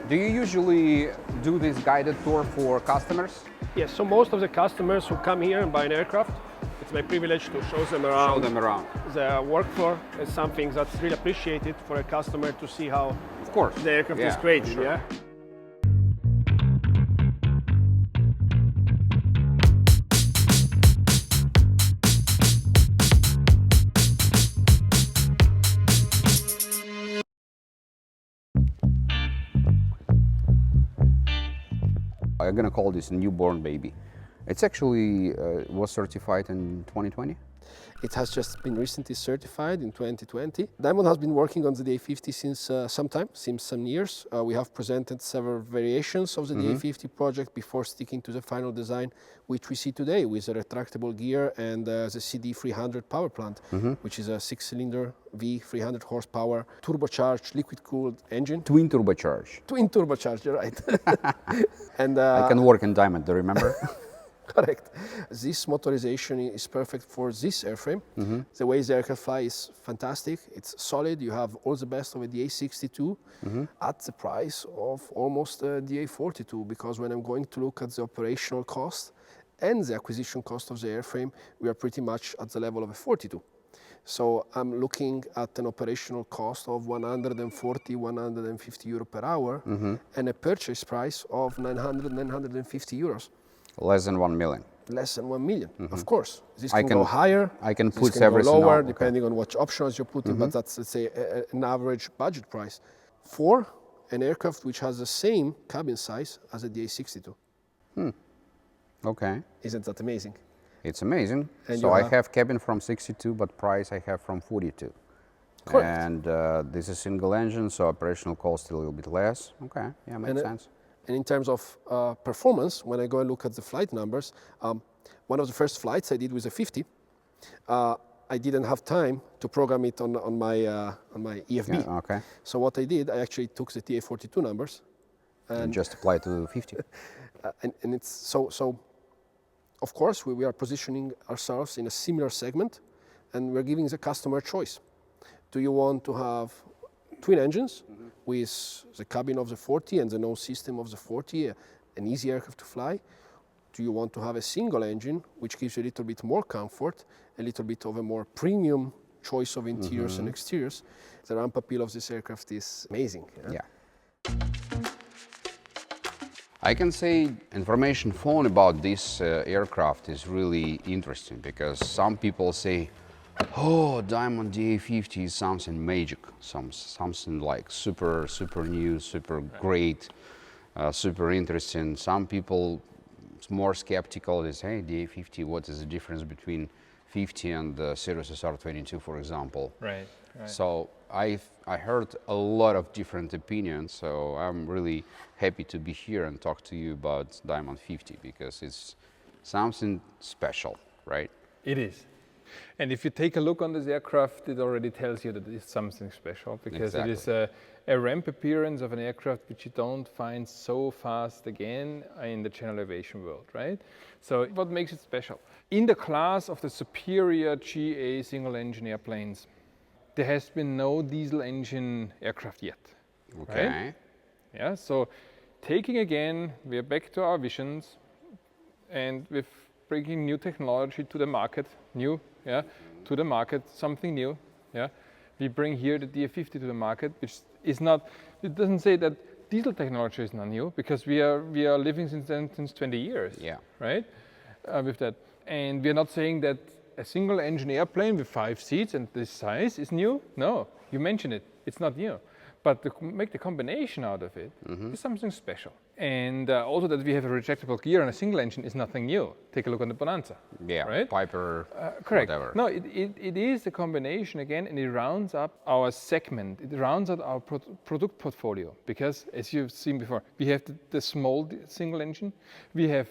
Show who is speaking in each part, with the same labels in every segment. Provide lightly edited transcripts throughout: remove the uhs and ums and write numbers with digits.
Speaker 1: Do you usually do this guided tour for customers?
Speaker 2: Yes, so most of the customers who come here and buy an aircraft, it's my privilege to show them around.
Speaker 1: Show them around.
Speaker 2: The work floor is something that's really appreciated for a customer to see how
Speaker 1: Of course.
Speaker 2: the aircraft
Speaker 1: Yeah,
Speaker 2: is created.
Speaker 1: sure.
Speaker 2: Yeah.
Speaker 1: I'm gonna call this a newborn baby. It's actually was certified in 2020.
Speaker 2: It has just been recently certified in 2020. Diamond has been working on the DA50 since some years. We have presented several variations of the DA50 project before sticking to the final design, which we see today with a retractable gear and the CD300 power plant, which is a 6-cylinder V300 horsepower turbocharged liquid-cooled engine.
Speaker 1: Twin turbocharged.
Speaker 2: Twin turbocharged, you're right. And
Speaker 1: I can work in Diamond, do you remember?
Speaker 2: correct. This motorization is perfect for this airframe. The way the aircraft flies is fantastic. It's solid. You have all the best of a DA62 at the price of almost a DA42, because when I'm going to look at the operational cost and the acquisition cost of the airframe, we are pretty much at the level of a 42. So I'm looking at an operational cost of 140, 150 euro per hour and a purchase price of 900, 950 euros.
Speaker 1: Less than 1 million.
Speaker 2: Less than 1 million, of course. This
Speaker 1: I
Speaker 2: can
Speaker 1: can
Speaker 2: go higher,
Speaker 1: I can
Speaker 2: this
Speaker 1: put
Speaker 2: can go
Speaker 1: everything
Speaker 2: lower,
Speaker 1: on, okay.
Speaker 2: depending on what options you're putting, but that's, let's say, an average budget price for an aircraft which has the same cabin size as a DA62.
Speaker 1: Okay.
Speaker 2: Isn't that amazing?
Speaker 1: It's amazing.
Speaker 2: And
Speaker 1: so
Speaker 2: you
Speaker 1: I
Speaker 2: have-
Speaker 1: have cabin from 62, but price I have from 42.
Speaker 2: Correct.
Speaker 1: And this is single engine, so operational cost a little bit less. Okay, yeah, makes sense.
Speaker 2: And in terms of performance, when I go and look at the flight numbers, one of the first flights I did was a 50. I didn't have time to program it on my EFB.
Speaker 1: Yeah, okay.
Speaker 2: So what I did, I actually took the DA42 numbers
Speaker 1: And just apply to 50.
Speaker 2: and it's so of course we are positioning ourselves in a similar segment, and we're giving the customer choice. Do you want to have twin engines with the cabin of the 40 and the nose system of the 40, an easy aircraft to fly? Do you want to have a single engine which gives you a little bit more comfort, a little bit of a more premium choice of interiors and exteriors? The ramp appeal of this aircraft is amazing.
Speaker 1: Yeah. I can say information phone about this aircraft is really interesting, because some people say, oh, Diamond DA50 is something magic, something like super new, super great, super interesting. Some people more skeptical. They say, hey, DA50, what is the difference between 50 and the Cirrus SR22, for example?
Speaker 3: Right.
Speaker 1: So I heard a lot of different opinions, so I'm really happy to be here and talk to you about Diamond 50, because it's something special, right?
Speaker 3: It is. And if you take a look on this aircraft, it already tells you that it's something special, because it is a ramp appearance of an aircraft which you don't find so fast again in the general aviation world, right? So what makes it special? In the class of the superior GA single engine airplanes, there has been no diesel engine aircraft yet.
Speaker 1: Okay.
Speaker 3: Right? Yeah, so taking again, we are back to our visions, and with bringing new technology to the market, to the market, something new. Yeah, we bring here the DA50 to the market, which is not. It doesn't say that diesel technology is not new, because we are living since 20 years.
Speaker 1: Yeah.
Speaker 3: Right. With that, and we are not saying that a single engine airplane with 5 seats and this size is new. No, you mentioned it. It's not new. But to make the combination out of it is something special. And also that we have a retractable gear on a single engine is nothing new. Take a look on the Bonanza.
Speaker 1: Yeah,
Speaker 3: right?
Speaker 1: Piper,
Speaker 3: Correct.
Speaker 1: whatever.
Speaker 3: No, it is a combination again, and it rounds up our segment. It rounds out our product portfolio because, as you've seen before, we have the small single engine, we have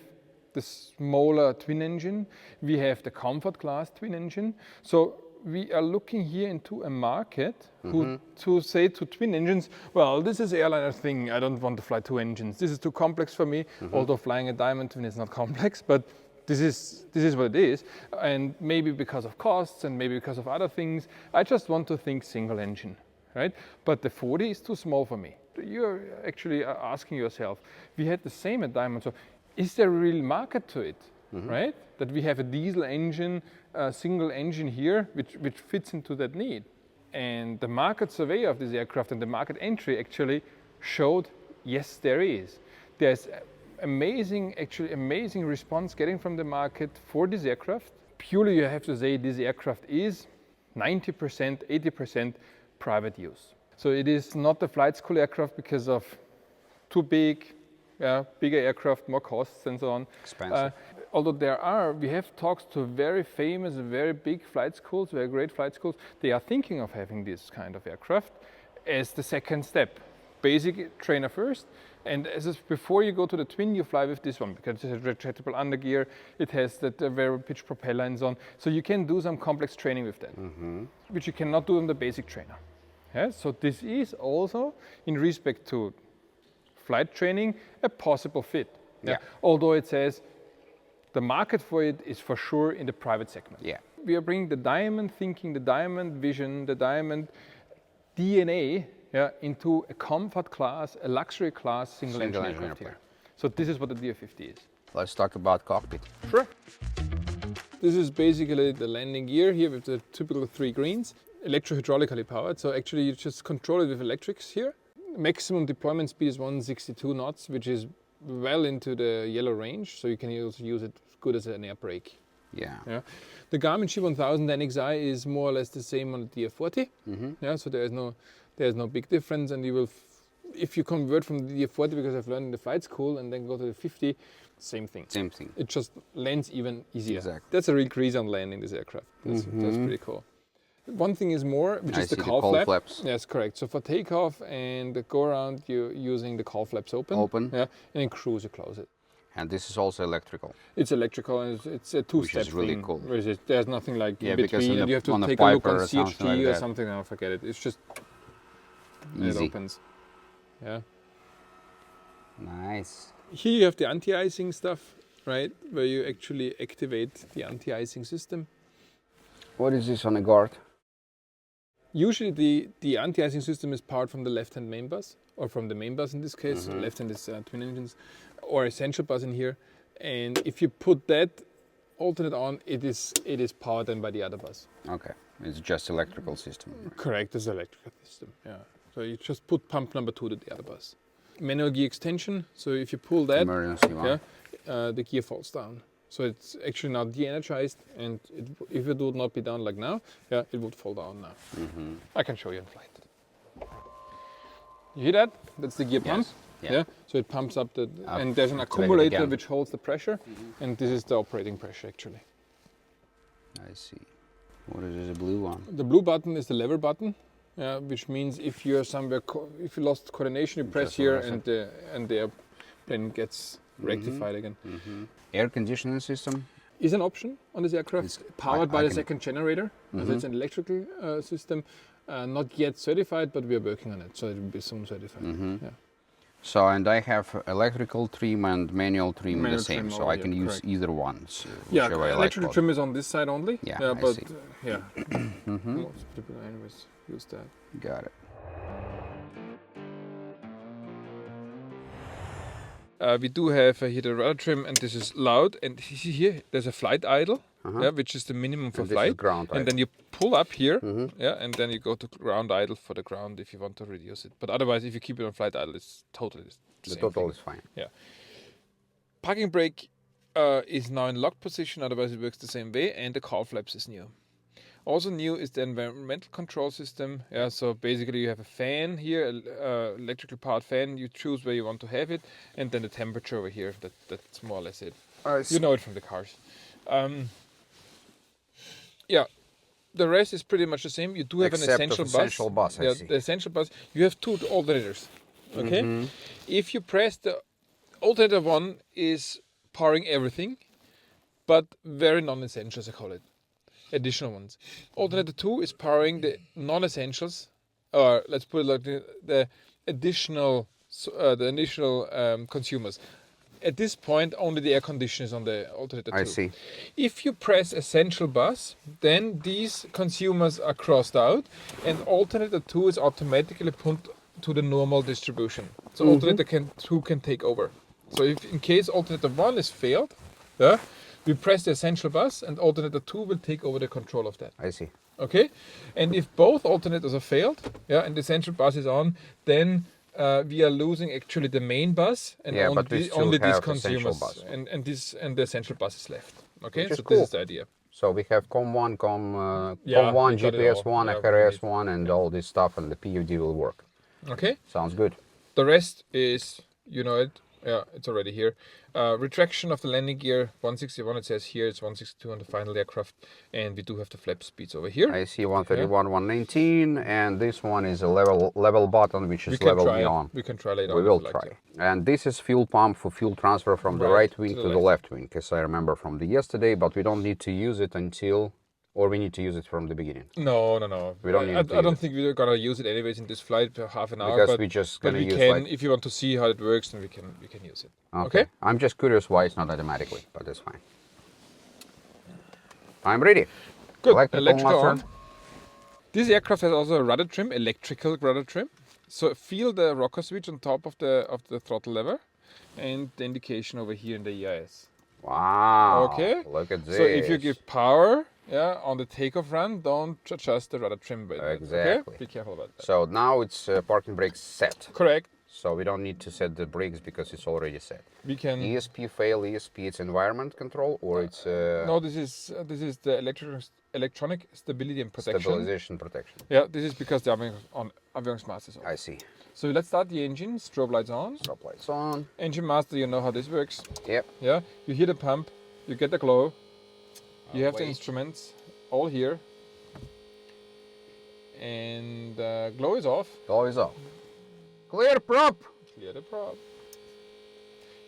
Speaker 3: the smaller twin engine, we have the comfort class twin engine. So we are looking here into a market who to say to twin engines, well, this is airliner thing, I don't want to fly 2 engines. This is too complex for me, although flying a Diamond twin is not complex, but this is what it is. And maybe because of costs and maybe because of other things, I just want to think single engine, right? But the 40 is too small for me. You're actually asking yourself, we had the same at Diamond, so is there a real market to it, right? That we have a diesel engine, a single engine here, which fits into that need. And the market survey of this aircraft and the market entry actually showed, yes, there is. There's amazing response getting from the market for this aircraft. Purely, you have to say this aircraft is 90%, 80% private use. So it is not a flight school aircraft because of too big, bigger aircraft, more costs and so on.
Speaker 1: Expensive.
Speaker 3: Although we have talks to very famous, very big flight schools, very great flight schools. They are thinking of having this kind of aircraft as the second step. Basic trainer first, and before you go to the twin, you fly with this one because it has retractable undergear, it has that variable pitch propeller and so on. So you can do some complex training with that, which you cannot do on the basic trainer. Yeah? So this is also, in respect to flight training, a possible fit.
Speaker 1: Yeah.
Speaker 3: Although it says the market for it is for sure in the private segment.
Speaker 1: Yeah.
Speaker 3: We are bringing the Diamond thinking, the Diamond vision, the Diamond DNA into a comfort class, a luxury class single engine aircraft here. So this is what the DA50 is.
Speaker 1: Let's talk about cockpit.
Speaker 3: Sure. This is basically the landing gear here with the typical 3 greens, electro-hydraulically powered. So actually you just control it with electrics here. Maximum deployment speed is 162 knots, which is well into the yellow range. So you can also use it good as an air brake.
Speaker 1: Yeah.
Speaker 3: The Garmin G1000 NXI is more or less the same on the DA40. So there is no big difference, and you will, if you convert from the DA40, because I've learned in the flight school, and then go to the 50, same thing.
Speaker 1: Same thing.
Speaker 3: It just lands even easier.
Speaker 1: Exactly.
Speaker 3: That's a real grease on landing this aircraft. That's pretty cool. One thing is more, which is the cowl
Speaker 1: flaps.
Speaker 3: Yes, correct. So for takeoff and the go around, you're using the cowl flaps open. Yeah, and in cruise you close it.
Speaker 1: And this is also electrical.
Speaker 3: It's electrical, and it's a 2-step thing.
Speaker 1: Which is really cool.
Speaker 3: There's nothing like in
Speaker 1: because
Speaker 3: between, and you have to take a look on CHT or something. I forget it. It's just
Speaker 1: easy.
Speaker 3: It opens. Yeah.
Speaker 1: Nice.
Speaker 3: Here you have the anti-icing stuff, right? Where you actually activate the anti-icing system.
Speaker 1: What is this on a guard?
Speaker 3: Usually the anti-icing system is powered from the left-hand main bus, or from the main bus in this case. Left-hand is twin engines, or essential bus in here. And if you put that alternate on, it is powered then by the other bus.
Speaker 1: Okay, it's just electrical system.
Speaker 3: Correct, it's electrical system, yeah. So you just put pump number 2 to the other bus. Manual gear extension, so if you pull that,
Speaker 1: Emergency one.
Speaker 3: the gear falls down. So it's actually now de-energized, and if it would not be down like now, it would fall down now. I can show you in flight. You hear that? That's the gear pump.
Speaker 1: Yeah.
Speaker 3: So it pumps up and there's an accumulator which holds the pressure, and this is the operating pressure actually.
Speaker 1: I see. What is this blue one?
Speaker 3: The blue button is the lever button, which means if you're somewhere, if you lost coordination, you press here, and the airplane gets rectified again.
Speaker 1: Air conditioning system
Speaker 3: is an option on this aircraft. It's powered by the second generator. So it's an electrical system, not yet certified, but we are working on it, so it will be soon certified. Yeah.
Speaker 1: So, and I have electrical trim and manual trim the same,
Speaker 3: trim
Speaker 1: so I can use either one.
Speaker 3: Yeah, electrical trim is on this side only.
Speaker 1: Yeah,
Speaker 3: but
Speaker 1: see.
Speaker 3: most people anyways use that.
Speaker 1: Got it.
Speaker 3: We do have here the rudder trim, and this is loud. And here there's a flight idle, which is the minimum for flight.
Speaker 1: Is ground
Speaker 3: and then you pull up here, and then you go to ground idle for the ground if you want to reduce it. But otherwise, if you keep it on flight idle, it's totally the same
Speaker 1: total
Speaker 3: thing.
Speaker 1: is fine.
Speaker 3: Yeah. Parking brake is now in lock position. Otherwise, it works the same way, and the cowl flaps is new. Also new is the environmental control system. Yeah, so basically you have a fan here, electrically powered fan. You choose where you want to have it, and then the temperature over here. That's more or less it. You know it from the cars. Yeah, the rest is pretty much the same. You do have
Speaker 1: Except
Speaker 3: an essential
Speaker 1: of
Speaker 3: bus.
Speaker 1: essential bus, I see.
Speaker 3: The essential bus. You have 2 alternators. Okay, if you press the alternator 1 is powering everything, but very non-essentials, I call it. Additional ones. Alternator 2 is powering the non-essentials, or let's put it like the additional consumers. At this point, only the air conditioner is on the alternator 2.
Speaker 1: I see.
Speaker 3: If you press essential bus, then these consumers are crossed out, and alternator 2 is automatically put to the normal distribution. So alternator 2 can take over. So if in case alternator 1 is failed, yeah, we press the essential bus, and alternator 2 will take over the control of that.
Speaker 1: I see.
Speaker 3: Okay, and if both alternators are failed, yeah, and the essential bus is on, then we are losing actually the main bus, and
Speaker 1: Yeah,
Speaker 3: only,
Speaker 1: but we still
Speaker 3: only these
Speaker 1: have essential
Speaker 3: consumers,
Speaker 1: bus.
Speaker 3: and the essential bus is left. Okay,
Speaker 1: Which is
Speaker 3: so
Speaker 1: cool.
Speaker 3: this is the idea.
Speaker 1: So we have COM1, COM1,
Speaker 3: we got it
Speaker 1: GPS1,
Speaker 3: all. Yeah,
Speaker 1: FRS1, and all this stuff, and the PUD will work.
Speaker 3: Okay,
Speaker 1: Sounds good.
Speaker 3: the rest is, you know it, yeah, it's already here. Retraction of the landing gear, 161, it says here, it's 162 on the final aircraft, and we do have the flap speeds over here.
Speaker 1: I see 131, 119, and this one is a level button, which is level beyond.
Speaker 3: We can try later
Speaker 1: We
Speaker 3: on.
Speaker 1: will
Speaker 3: if you like
Speaker 1: try.
Speaker 3: to.
Speaker 1: And this is fuel pump for fuel transfer from the right wing to the left wing, because I remember from the yesterday, but we don't need to use it until, or we need to use it from the beginning.
Speaker 3: No.
Speaker 1: We don't need to
Speaker 3: I don't
Speaker 1: use
Speaker 3: think we're gonna use it anyways in this flight for half an hour.
Speaker 1: Because
Speaker 3: but,
Speaker 1: we just
Speaker 3: but
Speaker 1: gonna
Speaker 3: we
Speaker 1: use
Speaker 3: can,
Speaker 1: like-
Speaker 3: if you want to see how it works, then we can use it.
Speaker 1: Okay. I'm just curious why it's not automatically, but that's fine. I'm ready.
Speaker 3: Good.
Speaker 1: Electrical
Speaker 3: Electrical
Speaker 1: muffler.
Speaker 3: on. This aircraft has also a rudder trim, electrical rudder trim. So feel the rocker switch on top of the throttle lever, and the indication over here in the EIS.
Speaker 1: Wow.
Speaker 3: Okay.
Speaker 1: Look at this.
Speaker 3: So if you give power, yeah, on the takeoff run, don't adjust the rudder trim bit.
Speaker 1: Exactly.
Speaker 3: Okay? Be careful about that.
Speaker 1: So now it's parking brake set.
Speaker 3: Correct.
Speaker 1: So we don't need to set the brakes because it's already set.
Speaker 3: We can.
Speaker 1: ESP fail, ESP it's environment control or it's
Speaker 3: No, this is the electronic stability and protection.
Speaker 1: stabilization protection.
Speaker 3: Yeah, this is because the Aviation is on.
Speaker 1: I see.
Speaker 3: So let's start the engine. Strobe lights on.
Speaker 1: Stop lights on.
Speaker 3: Engine master, you know how this works.
Speaker 1: Yep.
Speaker 3: Yeah, you hear the pump, you get the glow. You have the
Speaker 1: wait.
Speaker 3: instruments all here, and glow is off.
Speaker 1: Glow is off. Clear prop.
Speaker 3: Clear the prop.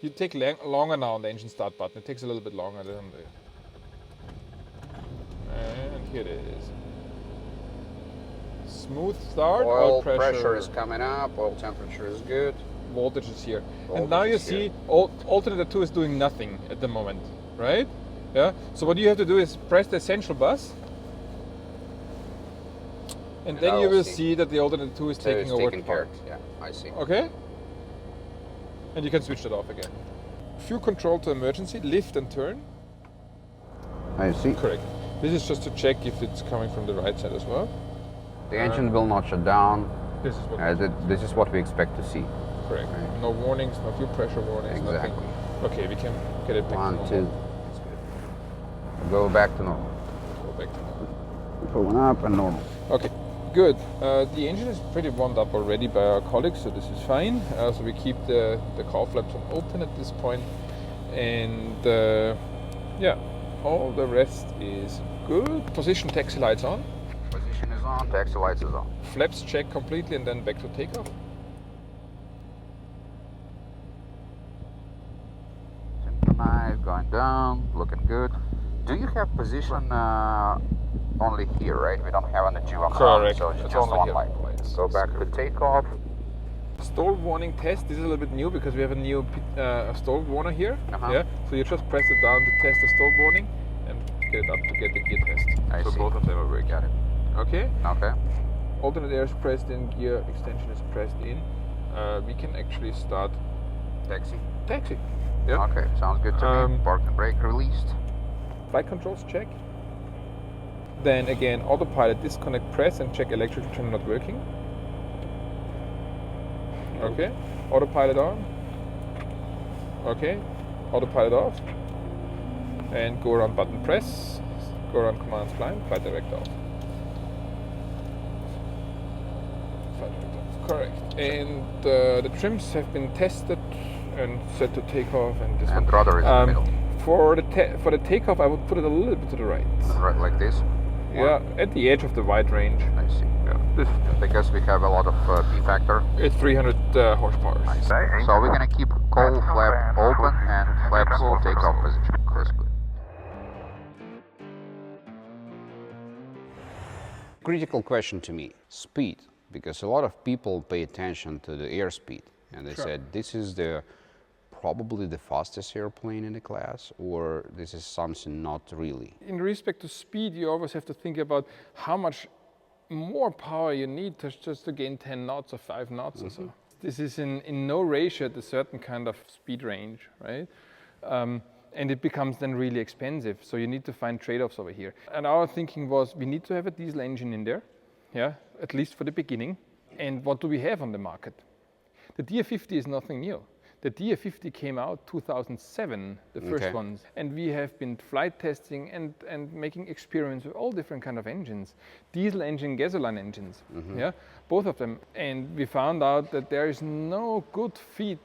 Speaker 3: You take longer now on the engine start button. It takes a little bit longer than and here it is. Smooth start.
Speaker 1: Oil pressure is coming up. Oil temperature is good.
Speaker 3: Voltage is here.
Speaker 1: Voltage
Speaker 3: And now you
Speaker 1: is
Speaker 3: see alternator 2 is doing nothing at the moment, right? Yeah. So what you have to do is press the essential bus, and then you will see that the alternator 2 is taking over the part.
Speaker 1: Yeah, I see.
Speaker 3: Okay. And you can switch that off again. Fuel control to emergency, lift and turn.
Speaker 1: I see.
Speaker 3: Correct. This is just to check if it's coming from the right side as well.
Speaker 1: The engine will not shut down.
Speaker 3: This is what.
Speaker 1: This is what we expect to see.
Speaker 3: Correct. No warnings, no fuel pressure warnings,
Speaker 1: Exactly.
Speaker 3: nothing. Okay, we can get it back
Speaker 1: 1,
Speaker 3: to
Speaker 1: 2.
Speaker 3: normal.
Speaker 1: That's good. Go back to normal.
Speaker 3: Go back to normal.
Speaker 1: Going up and normal.
Speaker 3: Okay, good. The engine is pretty warmed up already by our colleagues, so this is fine. So we keep the cowl flaps open at this point, and yeah, all the rest is good. Position taxi lights on.
Speaker 1: Position is on. Taxi lights is on.
Speaker 3: Flaps check completely, and then back to takeoff.
Speaker 1: Synchronized, going down, looking good. Do you have position only here, right? We don't have on the G1.
Speaker 3: Correct.
Speaker 1: So it's
Speaker 3: It's
Speaker 1: just
Speaker 3: only
Speaker 1: one
Speaker 3: here.
Speaker 1: light. Go back to takeoff.
Speaker 3: Stall warning test. This is a little bit new because we have a new stall warner here. Yeah. So you just press it down to test the stall warning and get it up to get the gear test.
Speaker 1: I
Speaker 3: so
Speaker 1: see.
Speaker 3: both of them are working.
Speaker 1: Got it.
Speaker 3: Okay.
Speaker 1: Okay.
Speaker 3: Alternate air is pressed in. Gear extension is pressed in. We can actually start
Speaker 1: Taxi.
Speaker 3: taxi. Yeah.
Speaker 1: Okay, sounds good to me. Park and brake released.
Speaker 3: Flight controls check. Then again, autopilot disconnect, press and check electric trim not working. Okay, autopilot on. Okay, autopilot off. And go around button press. Go around commands climb, flight direct off. Correct. And the trims have been tested and set to take off. And this
Speaker 1: And
Speaker 3: one.
Speaker 1: rudder is in the middle.
Speaker 3: For the takeoff, I would put it a little bit to the right.
Speaker 1: Right, like this?
Speaker 3: Yeah, at the edge of the wide range.
Speaker 1: I see.
Speaker 3: Yeah, this
Speaker 1: Because we have a lot of P factor.
Speaker 3: it's 300 horsepower.
Speaker 1: So we're gonna keep cowl flap open and flaps will take off position. That's good. Critical question to me, speed, because a lot of people pay attention to the airspeed and they said this is probably the fastest airplane in the class, or this is something not really.
Speaker 3: In respect to speed, you always have to think about how much more power you need just to gain 10 knots or 5 knots or so. This is in no ratio to a certain kind of speed range, right? And it becomes then really expensive. So you need to find trade-offs over here. And our thinking was we need to have a diesel engine in there, yeah, at least for the beginning. And what do we have on the market? The DA50 is nothing new. The DA50 came out 2007, the first ones. And we have been flight testing and making experiments with all different kind of engines. Diesel engine, gasoline engines, yeah, both of them. And we found out that there is no good fit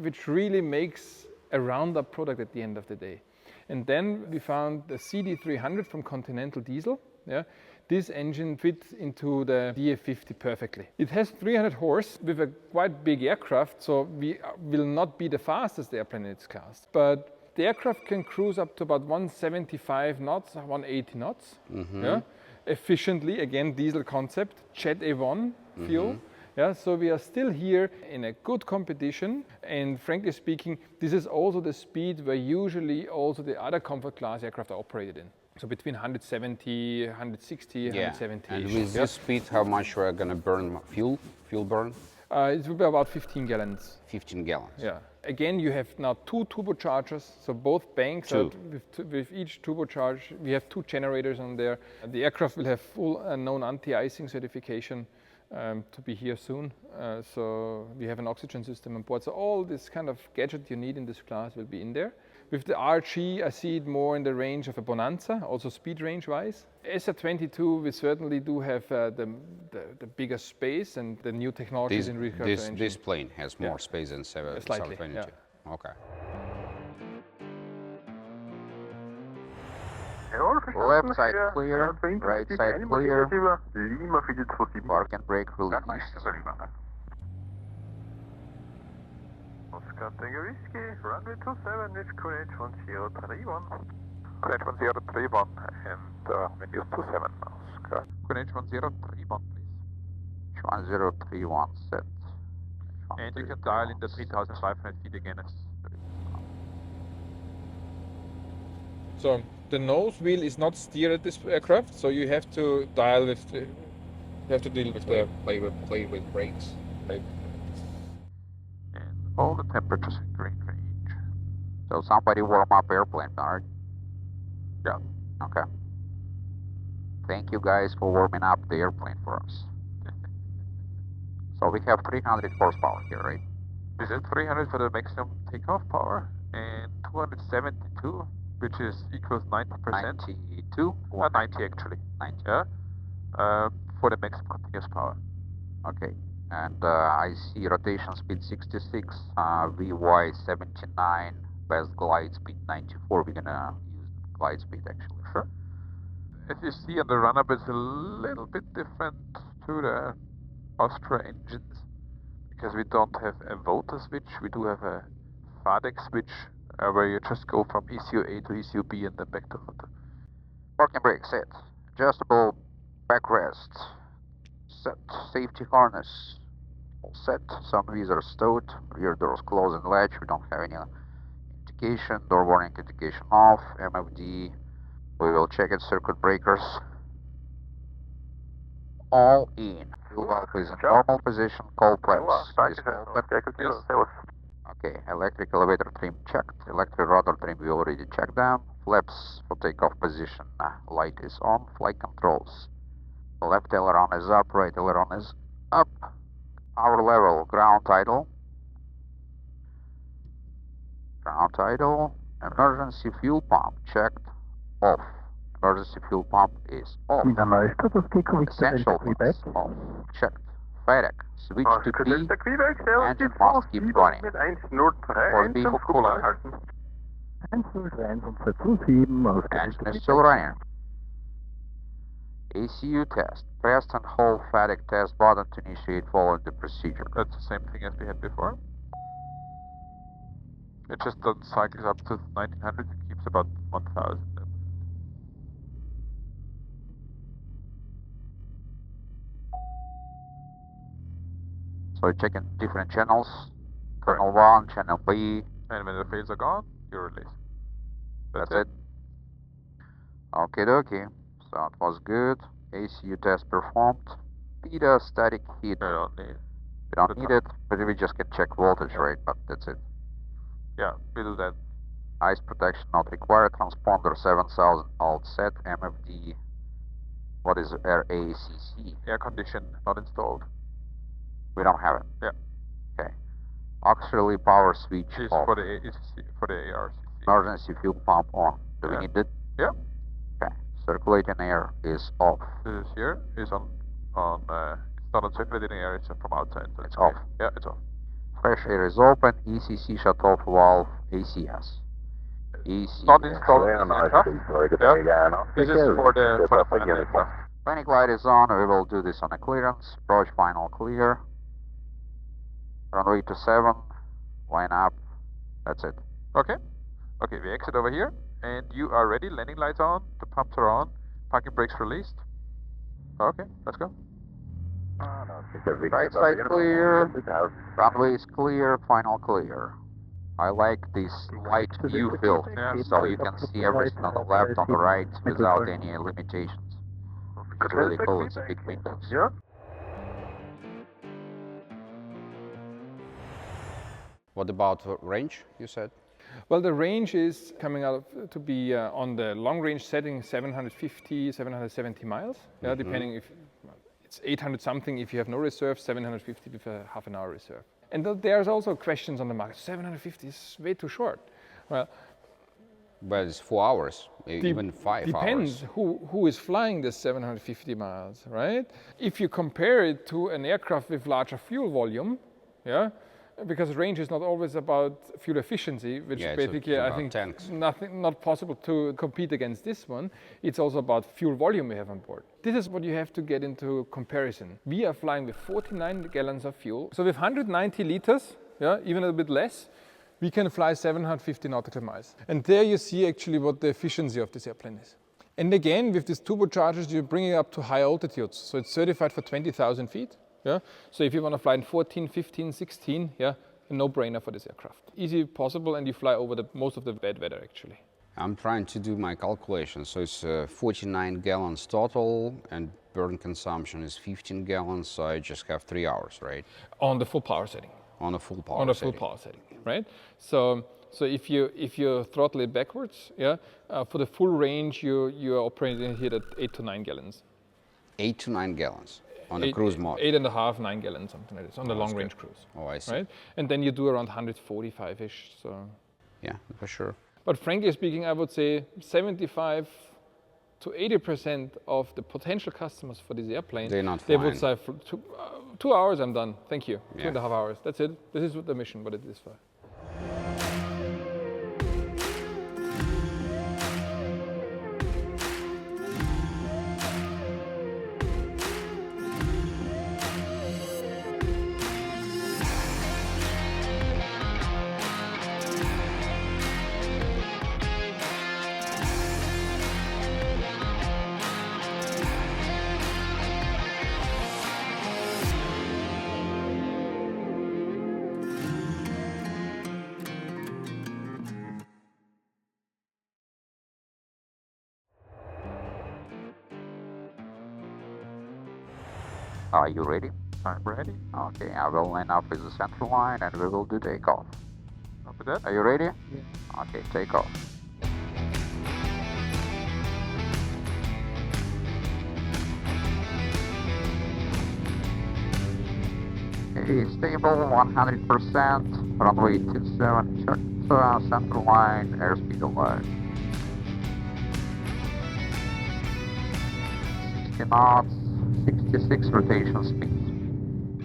Speaker 3: which really makes a round-up product at the end of the day. And then we found the CD300 from Continental Diesel. Yeah, this engine fits into the DA50 perfectly. It has 300 horse with a quite big aircraft, so we will not be the fastest airplane in its class. But the aircraft can cruise up to about 175 knots, 180 knots, yeah, efficiently. Again, diesel concept, Jet A1 fuel. Yeah, so we are still here in a good competition, and frankly speaking, this is also the speed where usually also the other comfort class aircraft are operated in. So between 170, 160, 170.
Speaker 1: And with this speed, how much we're gonna burn fuel burn?
Speaker 3: It will be about 15 gallons.
Speaker 1: 15 gallons.
Speaker 3: Yeah. Again, you have now 2 turbochargers, so both banks are with each turbocharge. We have 2 generators on there. The aircraft will have full known anti-icing certification. To be here soon. So we have an oxygen system on board. So all this kind of gadget you need in this class will be in there. With the RG, I see it more in the range of a Bonanza, also speed range wise. SR22, we certainly do have the bigger space and the new technologies in regard to engine.
Speaker 1: This plane has more space than 722.
Speaker 3: Yeah.
Speaker 1: Okay. Left side clear, right side clear, park and brake release.
Speaker 4: Oscar Tango Whiskey, runway 27 with Courage 1031. Courage 1031 and wind is 27, Oscar. Courage 1031, please.
Speaker 1: 1031 set.
Speaker 4: And you can dial in the 3,500 feet again.
Speaker 3: So the nose wheel is not steered at this aircraft, so you have to dial with the, you have to deal with the play with brakes.
Speaker 4: And all the temperatures in green range.
Speaker 1: So somebody warm up airplane, alright?
Speaker 4: Yeah.
Speaker 1: Okay. Thank you guys for warming up the airplane for us. So we have 300 horsepower here, right?
Speaker 4: This is 300 for the maximum takeoff power and 272, which is equals 90%.
Speaker 1: 92?
Speaker 4: 90 actually.
Speaker 1: 90.
Speaker 4: Yeah. For the maximum continuous power.
Speaker 1: Okay. And I see rotation speed 66, VY 79, best glide speed 94. We're gonna use glide speed actually.
Speaker 4: Sure. As you see on the run-up, it's a little bit different to the Austria engines because we don't have a Volta switch. We do have a FADEC switch where you just go from ECU A to ECU B and then back to Volta.
Speaker 1: Parking brake set, adjustable backrest, set, safety harness, all set. Some of these are stowed, rear doors closed and latch. We don't have any indication, door warning indication off, MFD. We will check it, circuit breakers. All in. Fuel valve is in normal position, cold flaps. Okay, electric elevator trim checked, electric rudder trim we already checked them. Flaps for takeoff position, light is on, flight controls. Left aileron is up, right aileron is up. Our level, ground idle. Ground idle. Emergency fuel pump checked, off. Emergency fuel pump is off. Essential off, checked. FedEx, switch to B, engine must keep running. For vehicle cooler, engine is still running. ACU test. Press and hold FedEx test button to initiate following the procedure.
Speaker 4: That's the same thing as we had before. It just cycles up to 1900, it keeps about 1000.
Speaker 1: So checking different channels. Channel 1, channel B.
Speaker 4: And when the fails are gone, you release.
Speaker 1: That's it. Okay, dokie. So it was good. ACU test performed. PIDA static heat.
Speaker 4: We don't need.
Speaker 1: We don't need it, but we just can check voltage rate, but that's it.
Speaker 4: Yeah, we do that.
Speaker 1: Ice protection not required. Transponder 7000 alt set. MFD. What is RACC?
Speaker 4: Air condition not installed.
Speaker 1: We don't have it.
Speaker 4: Yeah.
Speaker 1: Okay. Auxiliary power switch
Speaker 4: It's
Speaker 1: off.
Speaker 4: for the ARCC.
Speaker 1: Emergency fuel pump on. Do we
Speaker 4: Yeah.
Speaker 1: need it?
Speaker 4: Yeah.
Speaker 1: Okay. Circulating air is off.
Speaker 4: This here is on it's not on circulating air, it's from outside. So
Speaker 1: It's off.
Speaker 4: Yeah, it's off.
Speaker 1: Fresh air is open. ECC shut off valve. ACS. ECS.
Speaker 4: Not installed in the aircraft. Yeah. This is for the final aircraft.
Speaker 1: Panic light is on. We will do this on a clearance. Approach final clear. Runway 27. Line up. That's it.
Speaker 4: Okay. Okay, we exit over here, and you are ready. Landing lights on, the pumps are on, parking brakes released. Okay, let's go.
Speaker 1: Right side clear. Runway is clear. Final clear. I like this light view field,
Speaker 4: Yeah.
Speaker 1: so you can see everything on the left, on the right, without any limitations. It's really cool. It's a big windows.
Speaker 4: Yeah.
Speaker 1: What about range, you said?
Speaker 3: Well, the range is coming out to be on the long range setting 750, 770 miles. Yeah, depending if it's 800 something if you have no reserve, 750 with a half an hour reserve. And there's also questions on the market. 750 is way too short. Well,
Speaker 1: But it's 4 hours, even 5
Speaker 3: depends
Speaker 1: hours.
Speaker 3: who is flying this 750 miles, right? If you compare it to an aircraft with larger fuel volume, yeah, because range is not always about fuel efficiency, which
Speaker 1: Yeah, it's
Speaker 3: basically I
Speaker 1: about
Speaker 3: think
Speaker 1: tanks.
Speaker 3: not possible to compete against this one. It's also about fuel volume we have on board. This is what you have to get into comparison. We are flying with 49 gallons of fuel. So with 190 liters, yeah, even a bit less, we can fly 750 nautical miles. And there you see actually what the efficiency of this airplane is. And again, with these turbochargers, you bring it up to high altitudes. So it's certified for 20,000 feet. Yeah? So if you want to fly in 14, 15, 16, yeah, a no-brainer for this aircraft. Easy possible, and you fly over most of the bad weather actually.
Speaker 1: I'm trying to do my calculations. So it's 49 gallons total, and burn consumption is 15 gallons. So I just have 3 hours, right?
Speaker 3: On the full power setting.
Speaker 1: On a full power.
Speaker 3: On a
Speaker 1: setting.
Speaker 3: full power setting, right? So if you throttle it backwards, yeah, for the full range you are operating here at 8 to 9 gallons.
Speaker 1: 8 to 9 gallons on the cruise mode.
Speaker 3: 8.5, 9 gallons, something like this, on the long range cruise.
Speaker 1: Oh, I see.
Speaker 3: Right? And then you do around 145-ish. So.
Speaker 1: Yeah, for sure.
Speaker 3: But frankly speaking, I would say 75 to 80% of the potential customers for this airplane, they would say, for 2 hours, I'm done. Thank you.
Speaker 1: Yeah.
Speaker 3: 2.5 hours. That's it. This is the mission, what it is for.
Speaker 1: Are you ready?
Speaker 4: I'm ready.
Speaker 1: Okay, I will line up with the central line and we will do takeoff.
Speaker 4: After that,
Speaker 1: Are you ready? Yeah. Okay, take off. Okay, stable 100%, runway 27, short, central line, airspeed alive. 60 knots, 66 rotation speed.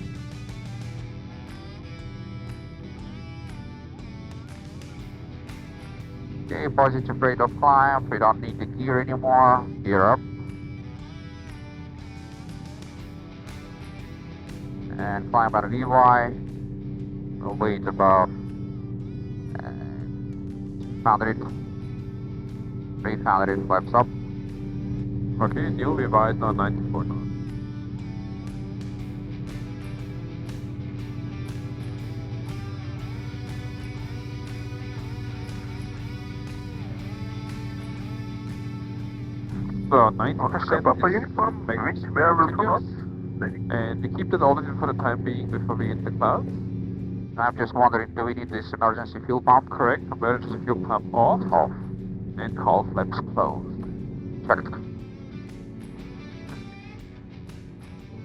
Speaker 5: Okay, positive rate of climb. We don't need the gear anymore. Gear up. And climb at VY. We'll wait about 200, 300 flaps up.
Speaker 4: Okay, new VY is now 94 knots. So 90% uniform, and we keep that audited for the time being before we hit the clouds.
Speaker 5: I'm just wondering, do we need this emergency fuel pump?
Speaker 4: Correct, emergency fuel pump off.
Speaker 5: Off.
Speaker 4: And call flaps closed.
Speaker 5: Checked.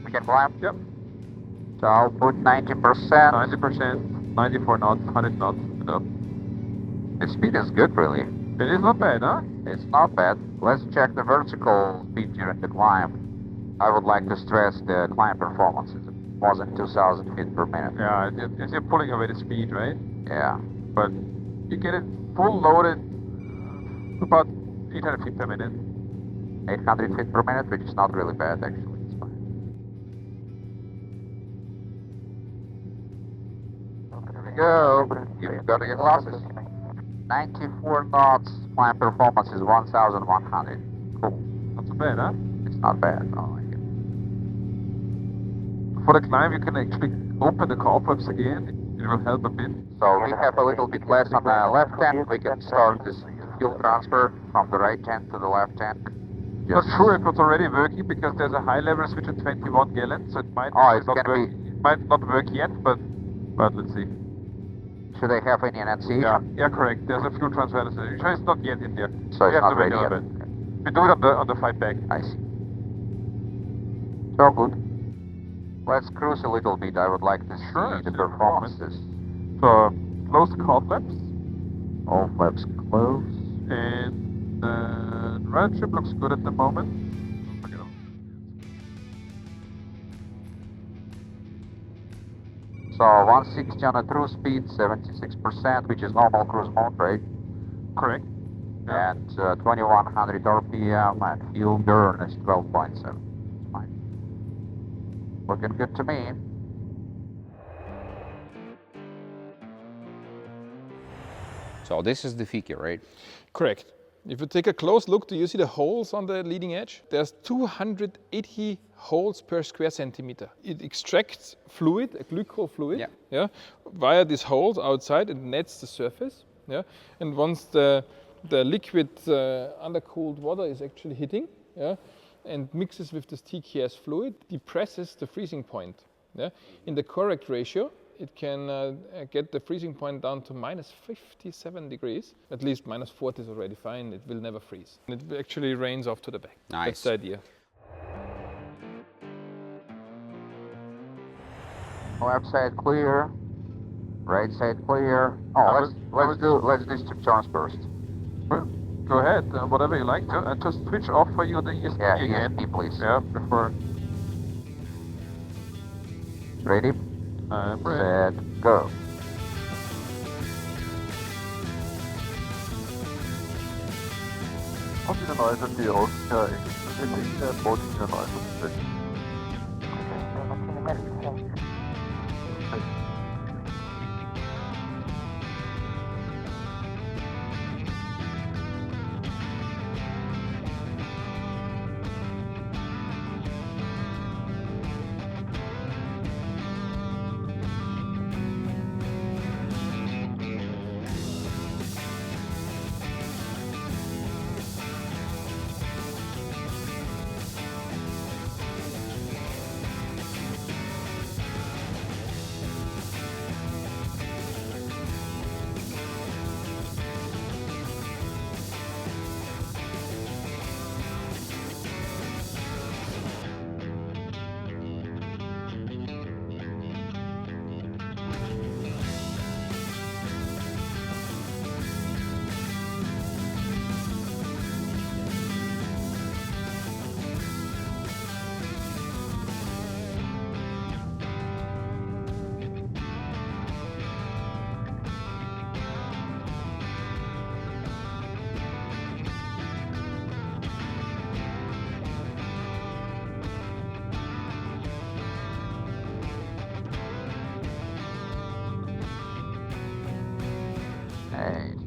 Speaker 5: We can climb?
Speaker 4: Yep.
Speaker 5: So I'll put 90%.
Speaker 4: 90%, 94 knots, 100 knots, and up.
Speaker 5: The speed is good, really.
Speaker 4: It is not bad, huh?
Speaker 5: It's not bad. Let's check the vertical speed during the climb. I would like to stress the climb performance. It wasn't 2,000 feet per minute.
Speaker 4: Yeah, it's you're pulling away the speed, right?
Speaker 5: Yeah.
Speaker 4: But you get it full loaded about 800 feet per minute.
Speaker 5: 800 feet per minute, which is not really bad, actually. It's fine. There we go. You've got to get glasses. 94 knots. Climb performance is 1,100. Cool.
Speaker 4: Not so bad, huh?
Speaker 5: It's not bad. No,
Speaker 4: For the climb, you can actually open the call flaps again. It will help a bit.
Speaker 5: So we have a little bit less on the left tank. We can start this fuel transfer from the right tank to the left tank.
Speaker 4: Not sure if it's already working because there's a high level switch at 21 gallons, so it might
Speaker 5: it's
Speaker 4: not
Speaker 5: gonna
Speaker 4: work. It might not work yet, but let's see.
Speaker 5: Should they have any annunciation?
Speaker 4: Yeah, correct. There's a fuel transfer. Usually it's not yet in there.
Speaker 5: So it's
Speaker 4: We have
Speaker 5: not
Speaker 4: to wait
Speaker 5: ready
Speaker 4: a
Speaker 5: yet.
Speaker 4: little bit. We do it on the flight back.
Speaker 5: I see. So good. Let's cruise a little bit. I would like to see the performances.
Speaker 4: So close the call flaps.
Speaker 5: All flaps closed.
Speaker 4: And the rudder trip looks good at the moment.
Speaker 5: So 160 on the cruise speed, 76%, which is normal cruise mode, right?
Speaker 4: Correct. Yeah.
Speaker 5: And 2100 RPM and fuel burn is 12.7. Fine. Looking good to me.
Speaker 1: So this is the figure, right?
Speaker 3: Correct. If you take a close look, do you see the holes on the leading edge? There's 280 holes per square centimeter. It extracts fluid, a glycol fluid, via these holes outside and nets the surface. Yeah, and once the liquid undercooled water is actually hitting, and mixes with this TKS fluid, depresses the freezing point. Yeah, in the correct ratio, it can get the freezing point down to minus 57 degrees. At least minus 40 is already fine. It will never freeze. And it actually rains off to the back.
Speaker 1: Nice.
Speaker 3: That's the idea.
Speaker 5: Left side clear. Right side clear. Oh, let's do strip turns first.
Speaker 4: Well, go ahead, whatever you like to. And just switch off for you the ESP again.
Speaker 5: ESP, please.
Speaker 4: Yeah, before.
Speaker 5: Ready? Set, go.
Speaker 6: Auf wieder neu sind die Ausgabe. Ich bin nicht der Boden wieder neu.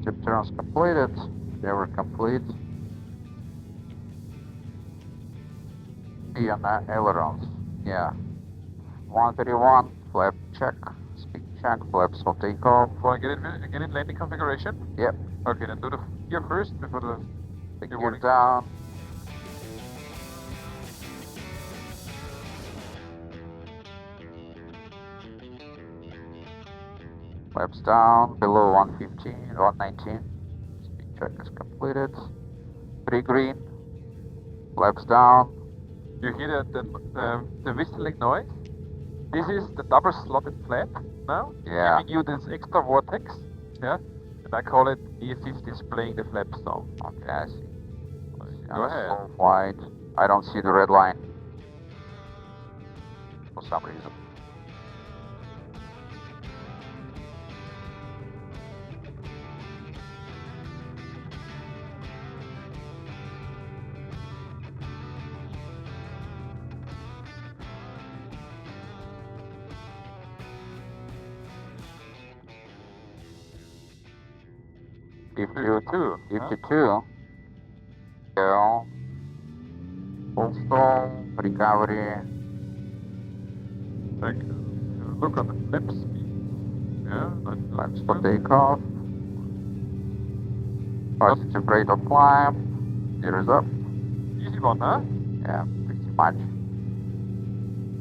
Speaker 5: Tip turns completed. They were complete. And ailerons. Yeah. 131, flap check, speed check, flaps for takeoff.
Speaker 4: Want to get in landing configuration?
Speaker 5: Yep.
Speaker 4: Okay, then do the gear first before the
Speaker 5: The
Speaker 4: gear
Speaker 5: gear
Speaker 4: warning.
Speaker 5: down. Flaps down, below 115, 119. Speed check is completed. 3 green. Flaps down.
Speaker 4: You hear the whistling noise? This is the double slotted flap now,
Speaker 5: Yeah.
Speaker 4: giving you this extra vortex. Yeah, and I call it DA50 is playing the flaps down.
Speaker 5: Okay, I see.
Speaker 4: Go ahead.
Speaker 5: Slow flight. I don't see the red line. For some reason.
Speaker 4: Two.
Speaker 5: 52. Go. Full stall. Recovery.
Speaker 4: Check. Look on the flap speed. Yeah.
Speaker 5: Flaps for takeoff. Positive rate of climb. Gears up.
Speaker 4: Easy one, huh?
Speaker 5: Yeah, pretty much.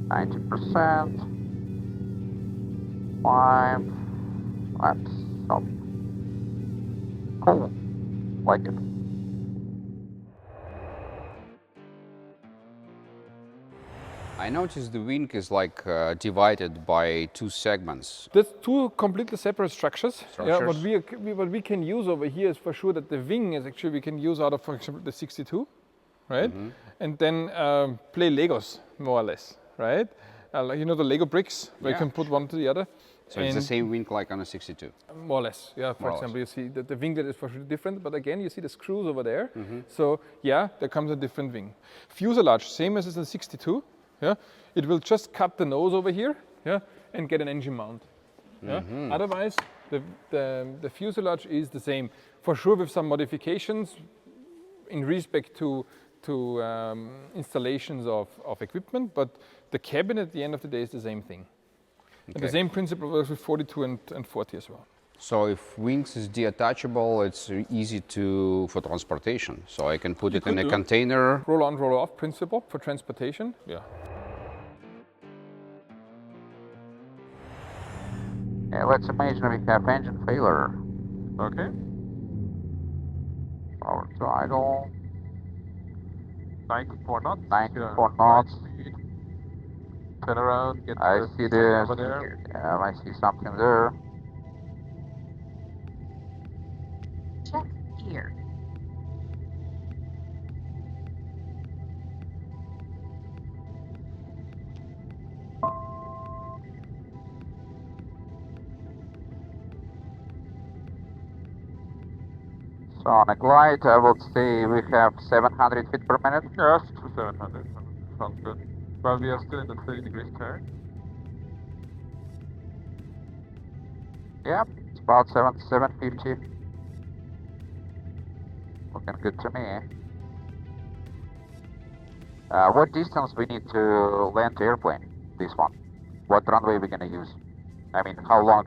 Speaker 5: 90%. Climb. Flaps up. Cool. Like it.
Speaker 1: I noticed the wing is like divided by 2 segments.
Speaker 3: That's two completely separate structures. Yeah,
Speaker 1: Structures.
Speaker 3: what we can use over here is for sure that the wing is actually we can use out of, for example, the 62, right? And then play Legos more or less, right? Like, you know, the Lego bricks where you
Speaker 1: Yeah.
Speaker 3: can put one to the other.
Speaker 1: So it's the same wing like on a 62.
Speaker 3: More or less, yeah. For
Speaker 1: More or
Speaker 3: example, you see that the winglet is for sure different, but again, you see the screws over there. So yeah, there comes a different wing. Fuselage, same as the 62. Yeah, it will just cut the nose over here, yeah, and get an engine mount. Yeah. Otherwise, the fuselage is the same. For sure, with some modifications in respect to installations of equipment, but the cabin at the end of the day is the same thing. And the same principle works with 42 and 40 as well.
Speaker 1: So if wings is detachable, it's easy for transportation. So I can put it in a container.
Speaker 3: Roll on, roll off principle for transportation. Yeah.
Speaker 5: Yeah, let's imagine we have engine failure.
Speaker 4: Okay.
Speaker 5: Power to idle.
Speaker 4: 94 knots.
Speaker 5: 94 knots.
Speaker 4: Speed. Turn around. Get
Speaker 5: I
Speaker 4: the
Speaker 5: see
Speaker 4: thing
Speaker 5: the.
Speaker 4: over there.
Speaker 5: Yeah, I see something there.
Speaker 7: Check here.
Speaker 5: So on a glide, I would say we have 700 feet per minute.
Speaker 4: Yes, to 700. Sounds good. Well, we are still in the 30 degrees turn.
Speaker 5: Yeah, it's about 750. Looking good to me. What distance we need to land the airplane? This one. What runway we gonna use? I mean, how long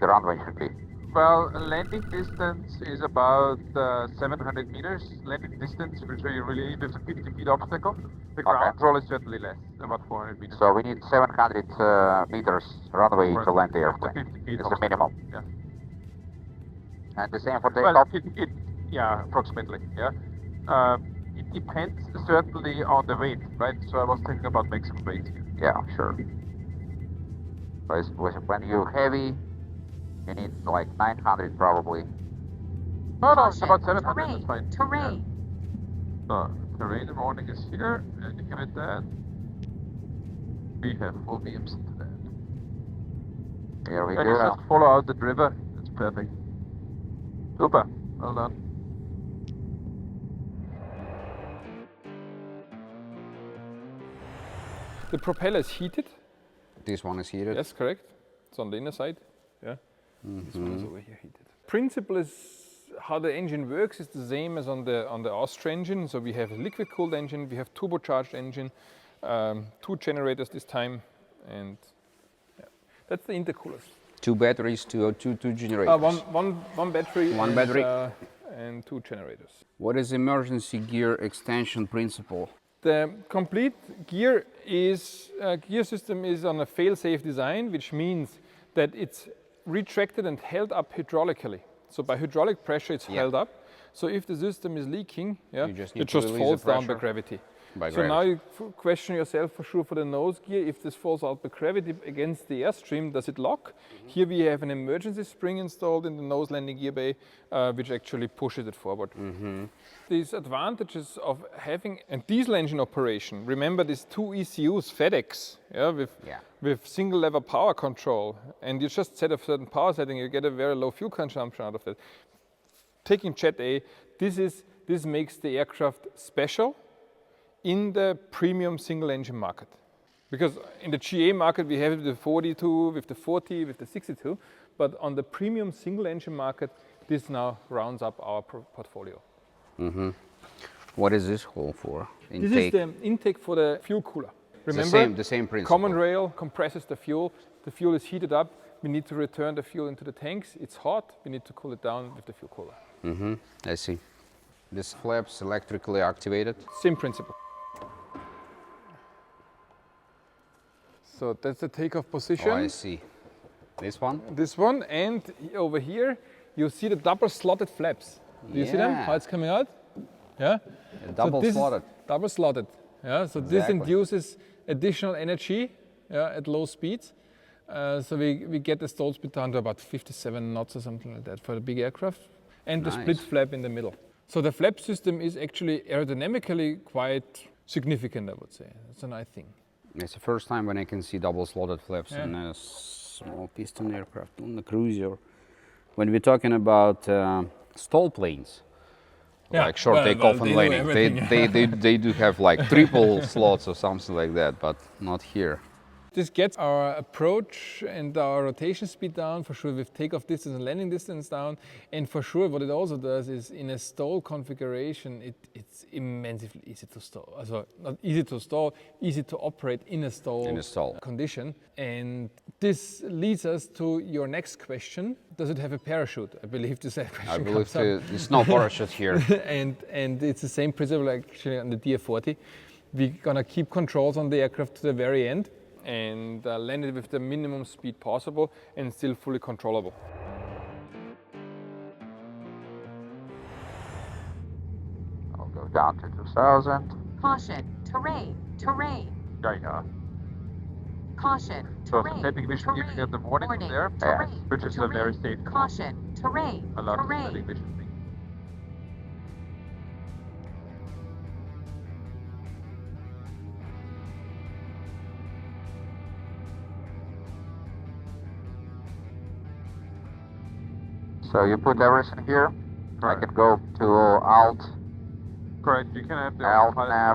Speaker 5: the runway should be?
Speaker 4: Well, landing distance is about 700 meters. Landing distance, which you really need, is a 50 feet obstacle. The ground roll is certainly less, about 400 meters.
Speaker 5: So we need 700 meters runway to land the airplane.
Speaker 4: 50 feet
Speaker 5: It's the minimum.
Speaker 4: Yeah.
Speaker 5: And the same for
Speaker 4: Well,
Speaker 5: takeoff?
Speaker 4: yeah, approximately, yeah. It depends certainly on the weight, right? So I was thinking about maximum weight here.
Speaker 5: Yeah, sure. Because when you're heavy, you need like 900 probably.
Speaker 4: No, it's
Speaker 7: Caution,
Speaker 4: about 700, that's
Speaker 7: terrain,
Speaker 4: fine.
Speaker 7: terrain.
Speaker 4: So, terrain warning is here, and you give it that. We have full VMC to that.
Speaker 5: Here we
Speaker 4: And you
Speaker 5: go.
Speaker 4: just follow out the driver, that's perfect. Super, well done.
Speaker 3: The propeller is heated.
Speaker 1: This one is heated.
Speaker 3: Yes, correct. It's on the inner side. Yeah. This one is over here heated. Principle is how the engine works is the same as on the Austria engine. So we have a liquid-cooled engine, we have turbocharged engine, 2 generators this time, and yeah, that's the intercoolers.
Speaker 1: 2 batteries, two generators.
Speaker 3: One battery.
Speaker 1: One battery.
Speaker 3: And 2 generators.
Speaker 1: What is emergency gear extension principle?
Speaker 3: The complete gear system is on a fail-safe design, which means that it's retracted and held up hydraulically. So by hydraulic pressure, it's held up. So if the system is leaking, it just falls down by gravity. Now you question yourself for sure for the nose gear, if this falls out by gravity against the airstream, does it lock? Here we have an emergency spring installed in the nose landing gear bay, which actually pushes it forward. These advantages of having a diesel engine operation, remember these 2 ECUs, FedEx, with single lever power control, and you just set a certain power setting, you get a very low fuel consumption out of that. Taking Jet A, this makes the aircraft special in the premium single engine market. Because in the GA market we have the 42, with the 40, with the 62, but on the premium single engine market, this now rounds up our portfolio.
Speaker 1: What is this hole for? Intake?
Speaker 3: This is the intake for the fuel cooler. Remember,
Speaker 1: the same principle.
Speaker 3: Common rail compresses the fuel is heated up, we need to return the fuel into the tanks, it's hot, we need to cool it down with the fuel cooler.
Speaker 1: I see. This flaps electrically activated?
Speaker 3: Same principle. So that's the takeoff position.
Speaker 1: Oh, I see. This one?
Speaker 3: This one, and over here you see the double slotted flaps. Do you see them? How it's coming out? Yeah.
Speaker 1: Double slotted.
Speaker 3: Double slotted. Yeah. So this induces additional energy at low speeds. So we get the stall speed down to about 57 knots or something like that for the big aircraft, and the split flap in the middle. So the flap system is actually aerodynamically quite significant, I would say. It's a nice thing.
Speaker 1: It's the first time when I can see double slotted flaps in a small piston aircraft on the cruiser. When we're talking about stall planes, like short takeoff and landing, they do have like triple slots or something like that, but not here.
Speaker 3: This gets our approach and our rotation speed down, for sure, with takeoff distance and landing distance down. And for sure, what it also does is in a stall configuration, it's immensely easy to stall. Also, not easy to stall, easy to operate in a stall condition. And this leads us to your next question. Does it have a parachute? I believe this question
Speaker 1: I believe there's no parachute here.
Speaker 3: and it's the same principle actually on the DA50. We're gonna keep controls on the aircraft to the very end, and land it with the minimum speed possible and still fully controllable.
Speaker 5: I'll go down to 2000.
Speaker 7: Caution, terrain.
Speaker 4: Yeah.
Speaker 7: Caution,
Speaker 4: So
Speaker 7: terrain.
Speaker 4: landing vision giving at the warning
Speaker 7: Warning,
Speaker 4: there,
Speaker 7: terrain,
Speaker 4: which is a very safe call.
Speaker 7: Caution, terrain.
Speaker 4: I love this landing vision thing.
Speaker 5: So you put everything here.
Speaker 4: Correct.
Speaker 5: I can go to Alt,
Speaker 4: Correct, you can have the
Speaker 5: Alt
Speaker 4: pilot
Speaker 5: nav,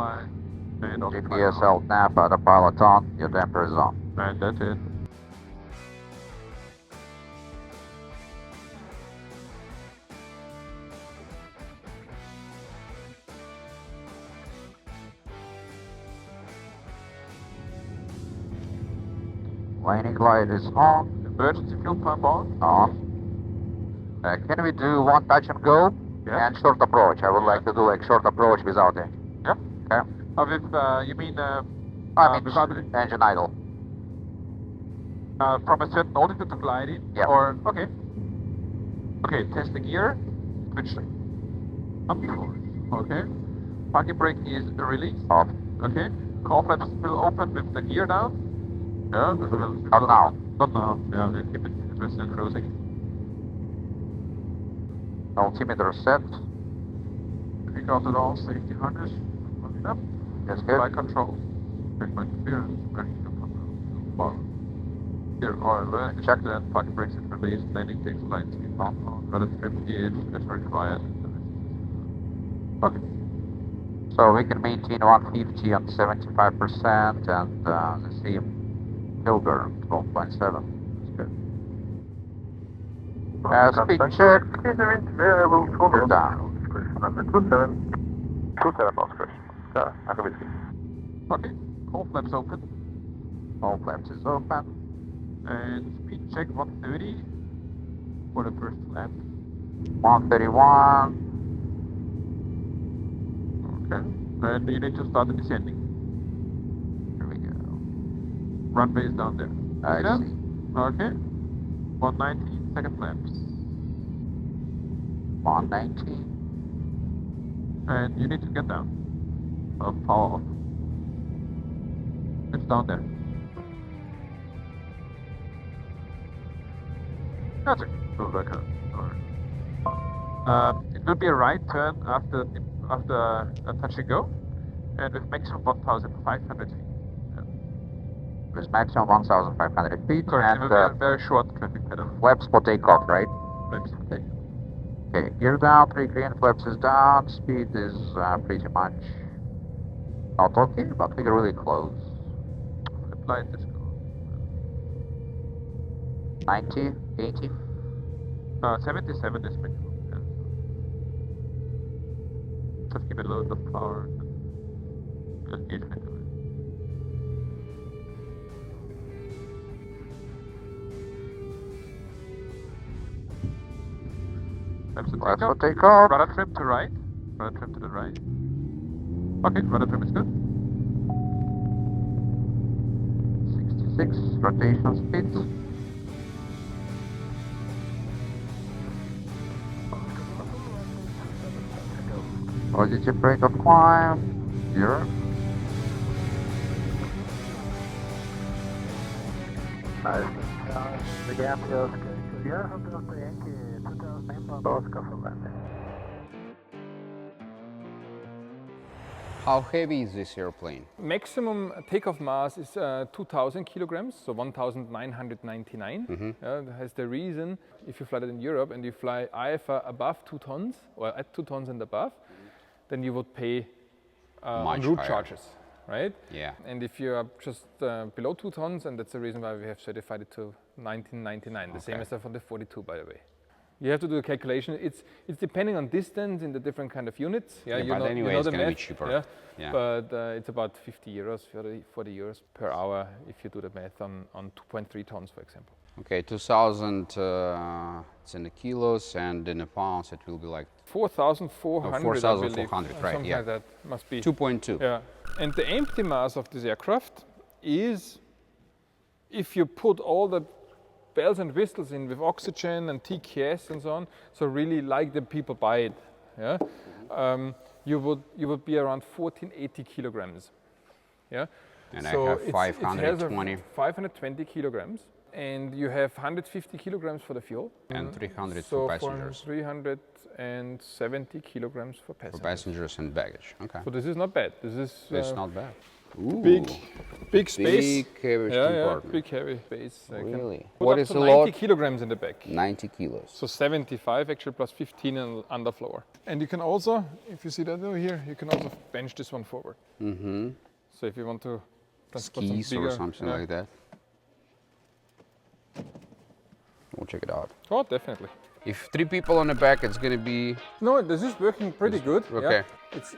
Speaker 4: fly and also
Speaker 5: GPS
Speaker 4: pilot
Speaker 5: Alt nav, autopilot on, your damper is on.
Speaker 4: fly. And that's it.
Speaker 5: Landing light is on.
Speaker 4: Emergency fuel pump on.
Speaker 5: On. Can we do one touch and go?
Speaker 4: Yeah.
Speaker 5: And short approach. I would like to do like short approach without it.
Speaker 4: Yeah.
Speaker 5: Okay.
Speaker 4: With, you mean
Speaker 5: I mean,
Speaker 4: without
Speaker 5: engine idle.
Speaker 4: from a certain altitude to glide in?
Speaker 5: Yeah.
Speaker 4: Or, okay. Okay, test the gear. Switch up. Okay. Parking brake is released.
Speaker 5: Off.
Speaker 4: Okay. Core flaps will open with the gear down. Yeah.
Speaker 5: Not now.
Speaker 4: Not now. Yeah, we keep it resting and cruising.
Speaker 5: Altimeter set.
Speaker 4: We got it all. Safety harness. Looking up.
Speaker 5: That's good.
Speaker 4: Flight control. Check my clearance. Ready to come out. Here, oil, check that. Parking brakes is released. Landing takes line speed on. Rudder trim gauge. That's required. Okay.
Speaker 5: So we can maintain 150 on 75% and the same fuel burn, 12.7. That's good. Speed check.
Speaker 6: Variable
Speaker 5: You're down.
Speaker 6: 27 knots, Chris. Yeah, I can be.
Speaker 4: Okay, all flaps open.
Speaker 5: All flaps is open.
Speaker 4: And speed check 130 for the first flap.
Speaker 5: 131.
Speaker 4: Okay. And you need to start the descending.
Speaker 5: Here we go.
Speaker 4: Runway is down there.
Speaker 5: I
Speaker 4: Yeah.
Speaker 5: see.
Speaker 4: Okay. 190, second flaps.
Speaker 5: 119.
Speaker 4: And you need to get down. Power off. It's down there. That's it. It will be a right turn after a touch and go, and with maximum 1,500 feet.
Speaker 5: With maximum 1,500 feet.
Speaker 4: Correct.
Speaker 5: And
Speaker 4: It will be a very short traffic pattern.
Speaker 5: flaps for takeoff, right?
Speaker 4: Flaps for take.
Speaker 5: Okay, gear down, 3 green, flaps is down, speed is pretty much not okay, but we're really close.
Speaker 4: Flap light is go.
Speaker 5: 90, 80.
Speaker 4: 77 is maximum. Yeah. Just give it a little bit of power. Just gauge it.
Speaker 5: Flaps for takeoff.
Speaker 4: Rudder trim to right. Rudder trim to the right. Okay, rudder trim is good.
Speaker 5: 66, rotation speed. Positive rate of climb, 0.
Speaker 6: The gap is clear. Yankee 2009 Oscar for landing.
Speaker 1: How heavy is this airplane?
Speaker 3: Maximum takeoff mass is 2,000 kilograms, so 1,999. That has the reason, if you fly it in Europe and you fly IFA above 2 tons, or at 2 tons and above, then you would pay on
Speaker 1: Much
Speaker 3: route
Speaker 1: higher.
Speaker 3: charges, right?
Speaker 1: Yeah.
Speaker 3: And if you are just below 2 tons, and that's the reason why we have certified it to 1999, the same
Speaker 1: Okay.
Speaker 3: as for the 42, by the way. You have to do a calculation. It's depending on distance in the different kind of units.
Speaker 1: Yeah,
Speaker 3: you
Speaker 1: but
Speaker 3: know,
Speaker 1: anyway,
Speaker 3: you know
Speaker 1: it's
Speaker 3: the
Speaker 1: gonna be
Speaker 3: math,
Speaker 1: cheaper.
Speaker 3: Yeah?
Speaker 1: Yeah.
Speaker 3: But it's about 50 euros, 40 euros per hour if you do the math on 2.3 tons, for example.
Speaker 1: Okay, 2,000 it's in the kilos, and in the pounds it will be like
Speaker 3: 4,400, I
Speaker 1: 4,400,
Speaker 3: believe,
Speaker 1: right,
Speaker 3: something
Speaker 1: yeah.
Speaker 3: like that. Must be.
Speaker 1: 2.2.
Speaker 3: Yeah. And the empty mass of this aircraft is, if you put all the bells and whistles in with oxygen and TKS and so on, so really like the people buy it, yeah, you would be around 1,480 kilograms, yeah.
Speaker 1: And I
Speaker 3: So
Speaker 1: have
Speaker 3: it has
Speaker 1: 520.
Speaker 3: 520 kilograms, and you have 150 kilograms for the fuel
Speaker 1: And 300
Speaker 3: so
Speaker 1: for passengers.
Speaker 3: 370 kilograms for
Speaker 1: For
Speaker 3: passengers.
Speaker 1: passengers and baggage. Okay.
Speaker 3: So this is not bad. This is
Speaker 1: It's not bad. Ooh,
Speaker 3: big space.
Speaker 1: big heavy
Speaker 3: Yeah,
Speaker 1: compartment.
Speaker 3: big heavy space. I can
Speaker 1: Really?
Speaker 3: put
Speaker 1: What
Speaker 3: up
Speaker 1: is
Speaker 3: to
Speaker 1: the
Speaker 3: 90
Speaker 1: load?
Speaker 3: kilograms in the back.
Speaker 1: 90 kilos.
Speaker 3: So 75 actually plus 15 underfloor. And you can also, if you see that over here, you can also bench this one forward.
Speaker 1: Mm-hmm.
Speaker 3: So if you want to transport some
Speaker 1: Skis or
Speaker 3: bigger,
Speaker 1: something
Speaker 3: yeah.
Speaker 1: like that. We'll check it out.
Speaker 3: Oh, definitely.
Speaker 1: If 3 people on the back, it's gonna be
Speaker 3: No, this is working pretty good. yeah.
Speaker 1: okay.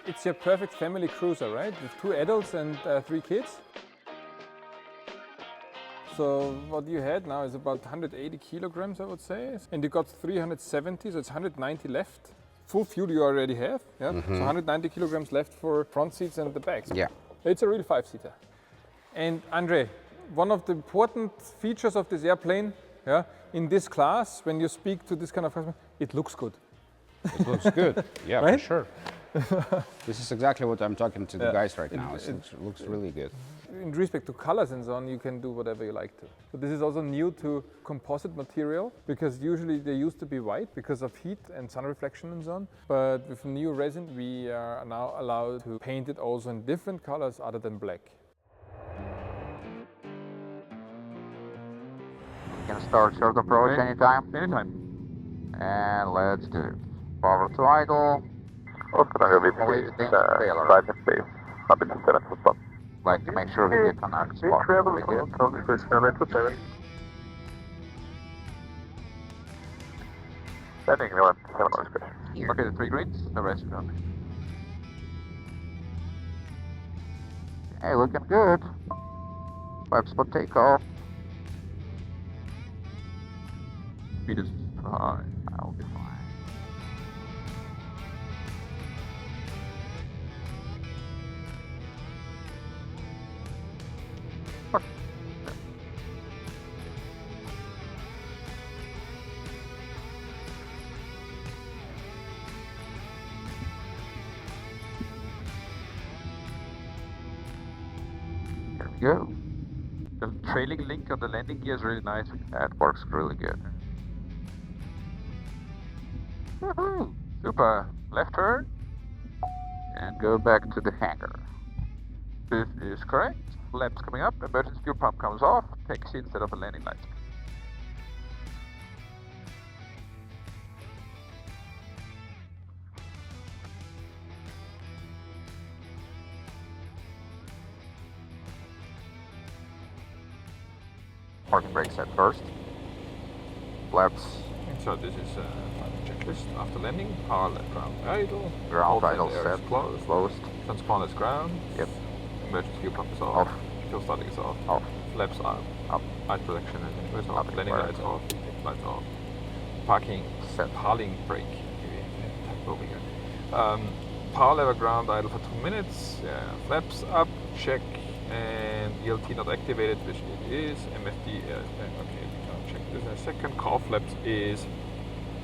Speaker 3: It's your perfect family cruiser, right? With 2 adults and 3 kids. So what you had now is about 180 kilograms, I would say. And you got 370, so it's 190 left. Full fuel you already have, yeah? So 190 kilograms left for front seats and the back.
Speaker 1: Yeah.
Speaker 3: It's a real 5-seater. And Andrey, one of the important features of this airplane, yeah, in this class, when you speak to this kind of customer, it looks good.
Speaker 1: It looks good. Yeah,
Speaker 3: Right?
Speaker 1: for sure. This is exactly what I'm talking to the
Speaker 3: Yeah.
Speaker 1: guys right now. It looks really good.
Speaker 3: In respect to colors and so on, you can do whatever you like to. But this is also new to composite material, because usually they used to be white because of heat and sun reflection and so on. But with new resin, we are now allowed to paint it also in different colors other than black.
Speaker 5: You can start short approach
Speaker 4: Okay.
Speaker 5: anytime.
Speaker 4: Anytime.
Speaker 5: And let's do it. Power to idle.
Speaker 6: Oscar Tango VP,
Speaker 5: Always think trailer.
Speaker 6: right in space. Happy to 7 for spot.
Speaker 5: Like to make sure we get on our
Speaker 6: We
Speaker 5: spot.
Speaker 6: travel
Speaker 5: We
Speaker 6: for
Speaker 5: get-
Speaker 6: Tango Chris, runway 27.
Speaker 4: Landing 11, 7 noise pressure. Okay, the 3 greens, the rest is on me.
Speaker 5: Hey, looking good. Flaps for takeoff.
Speaker 4: Speed is fine.
Speaker 5: I'll be fine. Here we go.
Speaker 4: The trailing link on the landing gear is really nice.
Speaker 5: That works really good.
Speaker 4: Woohoo! Super. Left turn.
Speaker 5: And go back to the hangar.
Speaker 4: This is correct. Flaps coming up. Emergency fuel pump comes off. Taxi instead of a landing light.
Speaker 5: Parking brakes at first. Flaps.
Speaker 4: So this is final checklist. After landing, power left ground idle.
Speaker 5: Ground idle
Speaker 4: air
Speaker 5: set.
Speaker 4: is closed.
Speaker 5: Closed.
Speaker 4: Transponder is ground.
Speaker 5: Yep.
Speaker 4: Emergency fuel pump is off.
Speaker 5: Off.
Speaker 4: Fuel starting is off.
Speaker 5: Off.
Speaker 4: Flaps are
Speaker 5: Up.
Speaker 4: light protection is
Speaker 5: Up
Speaker 4: off.
Speaker 5: and
Speaker 4: Landing
Speaker 5: fire.
Speaker 4: lights off. Lights off. Parking
Speaker 5: Set.
Speaker 4: Parking brake. Type over here. Power lever ground idle for 2 minutes. Yeah. Flaps up. Check. And ELT not activated, which it is. MFD. Okay, we can check this in a second. Car flaps is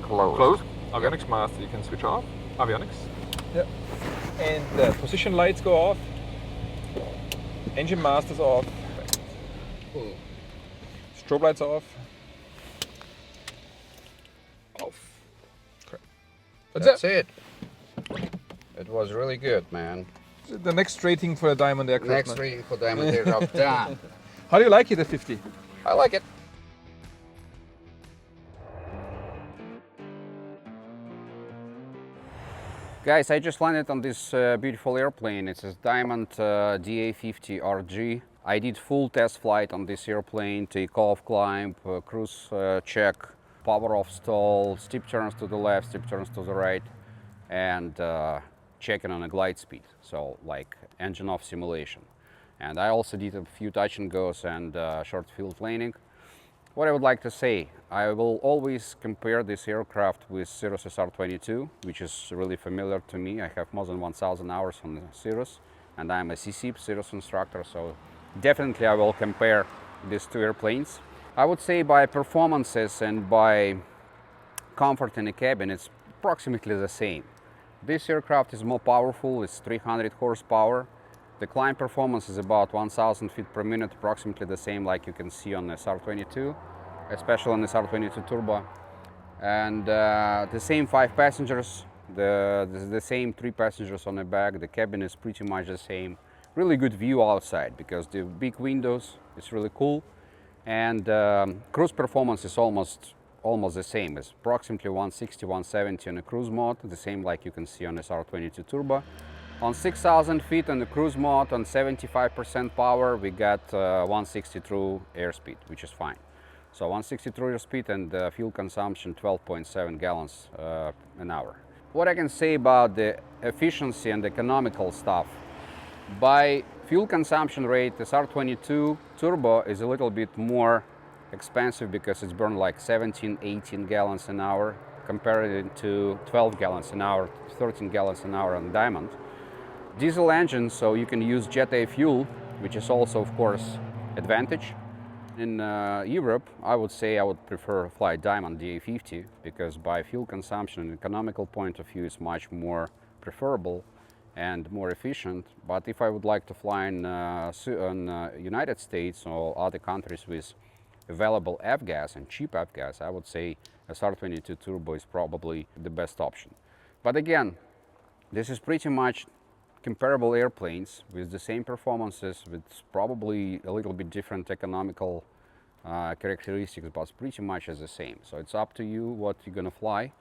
Speaker 5: Closed.
Speaker 4: closed. Avionics master you can switch off. Avionics.
Speaker 3: Yep. And the position lights go off. Engine master's off. Strobe lights off. Off. Correct.
Speaker 1: That's it. It was really good, man.
Speaker 3: The next rating for a Diamond aircraft.
Speaker 1: Next
Speaker 3: man.
Speaker 1: rating for Diamond aircraft done.
Speaker 3: How do you like it, the 50?
Speaker 1: I like it. Guys, I just landed on this beautiful airplane. It's a Diamond DA50 RG. I did full test flight on this airplane, takeoff, climb, cruise check, power off stall, steep turns to the left, steep turns to the right, and checking on a glide speed, so like engine off simulation. And I also did a few touch and goes and short field landing. What I would like to say, I will always compare this aircraft with Cirrus SR-22, which is really familiar to me. I have more than 1,000 hours on the Cirrus, and I'm a CC Cirrus instructor, so definitely I will compare these two airplanes. I would say by performances and by comfort in the cabin, it's approximately the same. This aircraft is more powerful, it's 300 horsepower. The climb performance is about 1,000 feet per minute, approximately the same like you can see on the SR-22, especially on the SR-22 Turbo. And the same 5 passengers, the same 3 passengers on the back, the cabin is pretty much the same. Really good view outside because the big windows, it's really cool. And cruise performance is almost the same. It's approximately 160, 170 on the cruise mode, the same like you can see on the SR-22 Turbo. On 6,000 feet on the cruise mode, on 75% power, we got 160 through airspeed, which is fine. So 160 through airspeed and fuel consumption 12.7 gallons an hour. What I can say about the efficiency and economical stuff, by fuel consumption rate, the SR-22 Turbo is a little bit more expensive because it's burned like 17, 18 gallons an hour compared to 12 gallons an hour, 13 gallons an hour on Diamond. Diesel engine, so you can use Jet A fuel, which is also, of course, advantage. In Europe, I would say I would prefer fly Diamond DA50 because by fuel consumption and economical point of view, it's much more preferable and more efficient. But if I would like to fly in United States or other countries with available F-gas and cheap F-gas, I would say SR-22 Turbo is probably the best option. But again, this is pretty much comparable airplanes with the same performances, with probably a little bit different economical characteristics, but pretty much as the same. So it's up to you what you're gonna fly.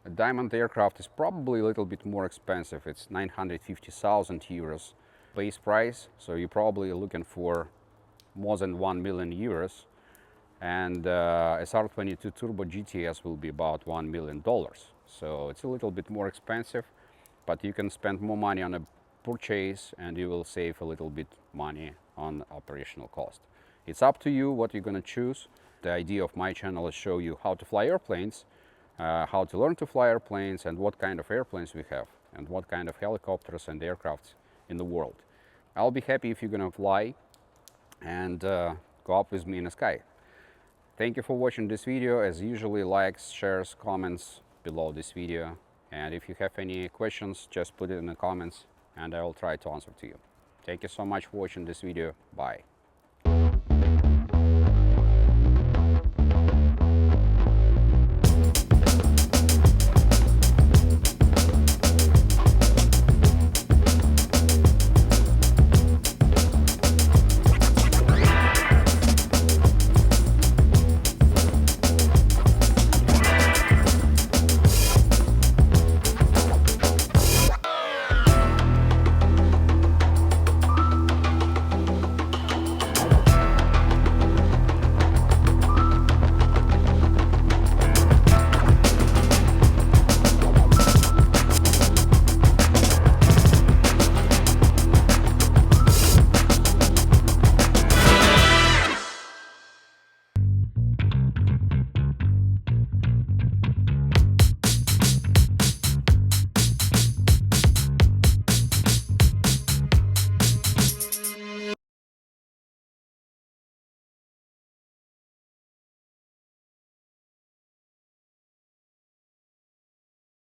Speaker 1: A Diamond aircraft is probably a little bit more expensive. It's 950,000 euros base price, so you're probably looking for more than 1 million euros. and SR22 Turbo GTS will be about $1 million. So it's a little bit more expensive, but you can spend more money on a purchase and you will save a little bit money on operational cost. It's up to you what you're going to choose. The idea of my channel is show you how to fly airplanes, how to learn to fly airplanes, and what kind of airplanes we have, and what kind of helicopters and aircrafts in the world. I'll be happy if you're going to fly and go up with me in the sky. Thank you for watching this video. As usually, likes, shares, comments below this video. And if you have any questions, just put it in the comments and I will try to answer to you. Thank you so much for watching this video. Bye.